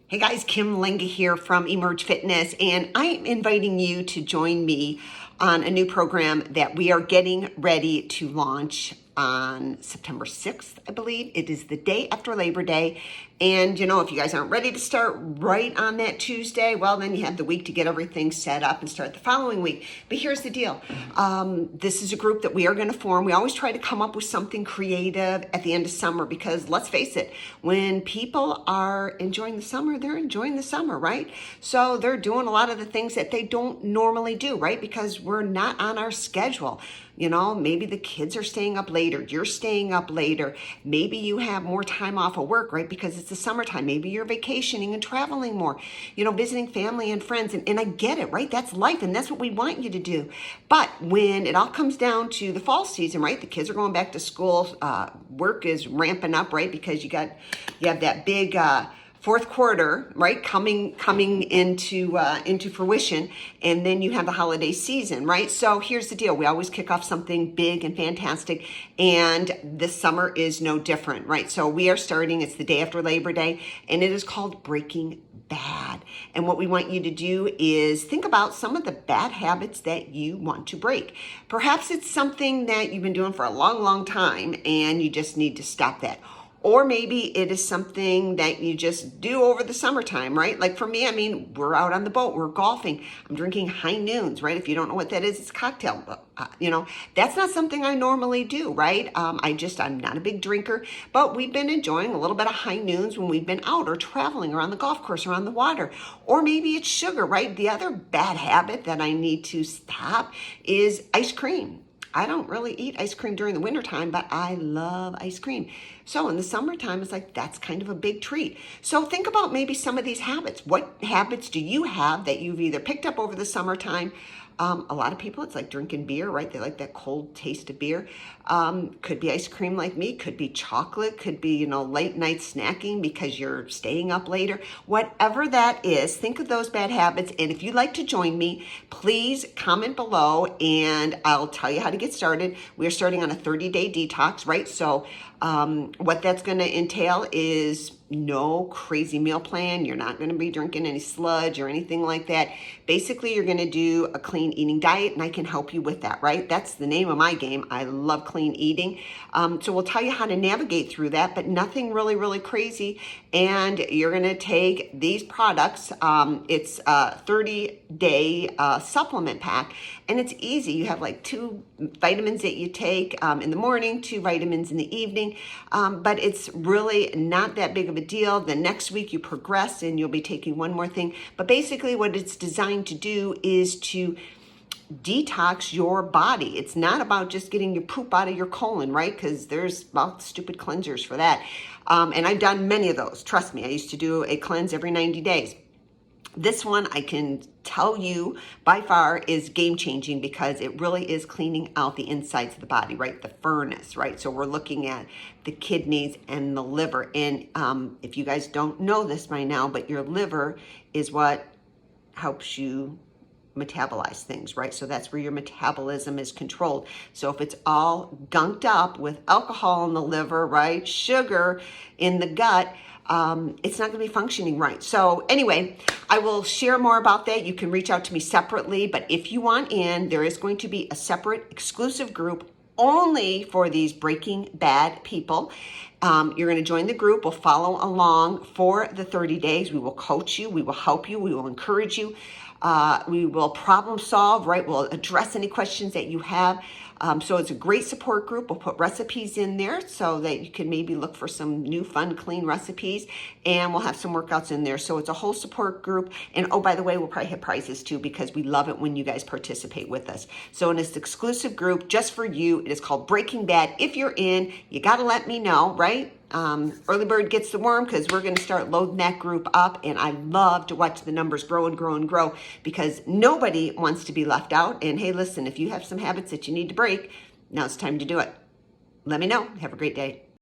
Hey guys, Kim Lenga here from Emerge Fitness, and I'm inviting you to join me on a new program that we are getting ready to launch on September 6th, I believe. It is the day after Labor Day. And if you guys aren't ready to start right on that Tuesday, well, then you have the week to get everything set up and start the following week. But here's the deal. This is a group that we are going to form. We always try to come up with something creative at the end of summer because let's face it, when people are enjoying the summer, they're enjoying the summer, right? So they're doing a lot of the things that they don't normally do, right? Because we're not on our schedule. Maybe the kids are staying up later. You're staying up later. Maybe you have more time off of work, right? Because it's the summertime. Maybe you're vacationing and traveling more, visiting family and friends. And I get it, right? That's life. And that's what we want you to do. But when it all comes down to the fall season, right? The kids are going back to school. Work is ramping up, right? Because you have that big, fourth quarter, right, coming into fruition, and then you have the holiday season, right? So here's the deal: we always kick off something big and fantastic, and this summer is no different, right? So we are starting. It's the day after Labor Day, and it is called Breaking Bad. And what we want you to do is think about some of the bad habits that you want to break. Perhaps it's something that you've been doing for a long, long time, and you just need to stop that. Or maybe it is something that you just do over the summertime, right? Like for me, we're out on the boat, we're golfing, I'm drinking high noons, right? If you don't know what that is, it's a cocktail. That's not something I normally do, right? I'm not a big drinker, but we've been enjoying a little bit of high noons when we've been out or traveling or on the golf course or on the water. Or maybe it's sugar, right? The other bad habit that I need to stop is ice cream. I don't really eat ice cream during the wintertime, but I love ice cream. So in the summertime, it's like that's kind of a big treat. So think about maybe some of these habits. What habits do you have that you've either picked up over the summertime? A lot of people, it's like drinking beer, right? They like that cold taste of beer. Could be ice cream like me, could be chocolate, could be, late night snacking because you're staying up later. Whatever that is, think of those bad habits. And if you'd like to join me, please comment below and I'll tell you how to get started. We're starting on a 30-day detox, right? So what that's going to entail is no crazy meal plan. You're not going to be drinking any sludge or anything like that. Basically, you're going to do a clean eating diet, and I can help you with that, right? That's the name of my game. I love clean eating. So we'll tell you how to navigate through that, but nothing really, really crazy. And you're going to take these products. It's a 30-day supplement pack, and it's easy. You have like 2 vitamins that you take in the morning, 2 vitamins in the evening, but it's really not that big of a deal. The next week you progress and you'll be taking 1 more thing. But basically what it's designed to do is to detox your body. It's not about just getting your poop out of your colon, right? Because there's stupid cleansers for that. And I've done many of those. Trust me, I used to do a cleanse every 90 days. This one, I can tell you, by far is game-changing because it really is cleaning out the insides of the body, right? The furnace, right? So we're looking at the kidneys and the liver. And if you guys don't know this by now, but your liver is what helps you metabolize things, right? So that's where your metabolism is controlled. So if it's all gunked up with alcohol in the liver, right? Sugar in the gut, it's not going to be functioning right. So anyway, I will share more about that. You can reach out to me separately, but if you want in, there is going to be a separate exclusive group only for these Breaking Bad people. You're going to join the group. We'll follow along for the 30 days. We will coach you. We will help you. We will encourage you. We will problem solve, right? We'll address any questions that you have. So it's a great support group. We'll put recipes in there so that you can maybe look for some new, fun, clean recipes. And we'll have some workouts in there. So it's a whole support group. And oh, by the way, we'll probably have prizes too because we love it when you guys participate with us. So in this exclusive group, just for you, it is called Breaking Bad. If you're in, you got to let me know, right? Early bird gets the worm because we're going to start loading that group up, and I love to watch the numbers grow and grow and grow because nobody wants to be left out. And hey, listen, if you have some habits that you need to break, now it's time to do it. Let me know. Have a great day.